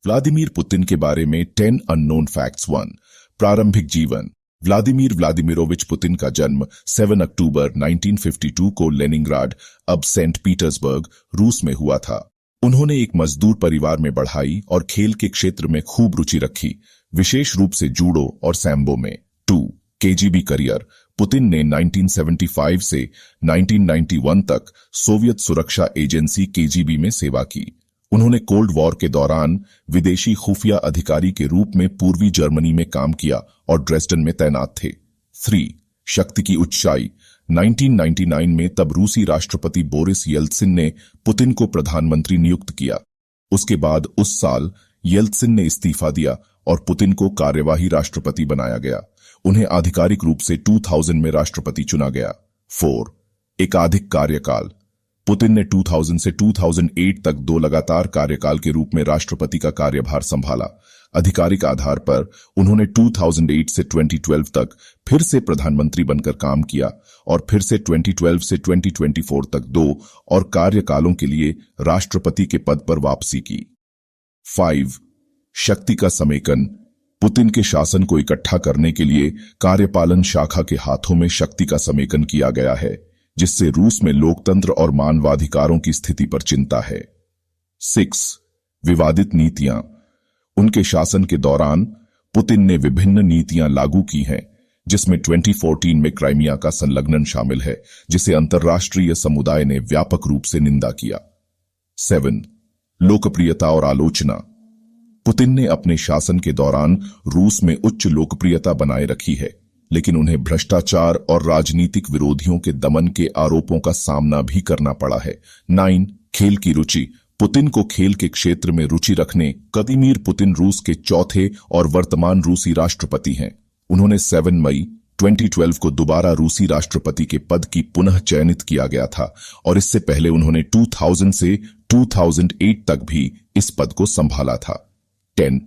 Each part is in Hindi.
व्लादिमीर पुतिन के बारे में 10 अननोन फैक्ट्स। 1। प्रारंभिक जीवन। व्लादिमीर व्लादिमीरोविच पुतिन का जन्म 7 अक्टूबर 1952 को लेनिनग्राड, अब सेंट पीटर्सबर्ग, रूस में हुआ था। उन्होंने एक मजदूर परिवार में बढ़ाई और खेल के क्षेत्र में खूब रुचि रखी, विशेष रूप से जूडो और सैम्बो में। 2। KGB career. पुतिन ने 1975 से 1991 तक सोवियत सुरक्षा एजेंसी केजीबी में सेवा की। उन्होंने कोल्ड वॉर के दौरान विदेशी खुफिया अधिकारी के रूप में पूर्वी जर्मनी में काम किया और ड्रेसडन में तैनात थे। 3। शक्ति की ऊंचाई। 1999 में तब रूसी राष्ट्रपति बोरिस येल्त्सिन ने पुतिन को प्रधानमंत्री नियुक्त किया। उसके बाद उस साल येल्त्सिन ने इस्तीफा दिया और पुतिन को कार्यवाही राष्ट्रपति बनाया गया। उन्हें आधिकारिक रूप से 2000 में राष्ट्रपति चुना गया। 4। एकाधिक कार्यकाल। पुतिन ने 2000 से 2008 तक 2 लगातार कार्यकाल के रूप में राष्ट्रपति का कार्यभार संभाला। आधिकारिक आधार पर उन्होंने 2008 से 2012 तक फिर से प्रधानमंत्री बनकर काम किया और फिर से 2012 से 2024 तक 2 और कार्यकालों के लिए राष्ट्रपति के पद पर वापसी की। 5। शक्ति का समेकन। पुतिन के शासन को इकट्ठा करने के लिए कार्यपालन शाखा के हाथों में शक्ति का समेकन किया गया है, जिससे रूस में लोकतंत्र और मानवाधिकारों की स्थिति पर चिंता है। 6। विवादित नीतियां। उनके शासन के दौरान पुतिन ने विभिन्न नीतियां लागू की हैं, जिसमें 2014 में क्राइमिया का संलग्नन शामिल है, जिसे अंतर्राष्ट्रीय समुदाय ने व्यापक रूप से निंदा किया। 7। लोकप्रियता और आलोचना। पुतिन ने अपने शासन के दौरान रूस में उच्च लोकप्रियता बनाए रखी है, लेकिन उन्हें भ्रष्टाचार और राजनीतिक विरोधियों के दमन के आरोपों का सामना भी करना पड़ा है। 9। खेल की रुचि। पुतिन को खेल के क्षेत्र में रुचि रखने व्लादिमीर पुतिन रूस के चौथे और वर्तमान रूसी राष्ट्रपति हैं। उन्होंने 7 मई 2012 को दोबारा रूसी राष्ट्रपति के पद की पुनः चयनित किया गया था और इससे पहले उन्होंने 2000 से 2008 तक भी इस पद को संभाला था। 10।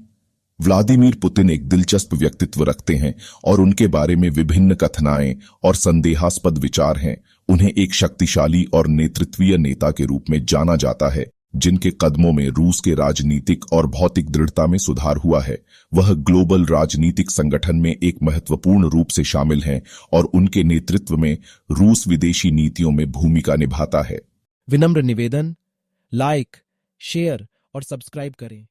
व्लादिमीर पुतिन एक दिलचस्प व्यक्तित्व रखते हैं और उनके बारे में विभिन्न कथनाएं और संदेहास्पद विचार हैं। उन्हें एक शक्तिशाली और नेतृत्वीय नेता के रूप में जाना जाता है, जिनके कदमों में रूस के राजनीतिक और भौतिक दृढ़ता में सुधार हुआ है। वह ग्लोबल राजनीतिक संगठन में एक महत्वपूर्ण रूप से शामिल हैं और उनके नेतृत्व में रूस विदेशी नीतियों में भूमिका निभाता है। विनम्र निवेदन, लाइक, शेयर और सब्सक्राइब करें।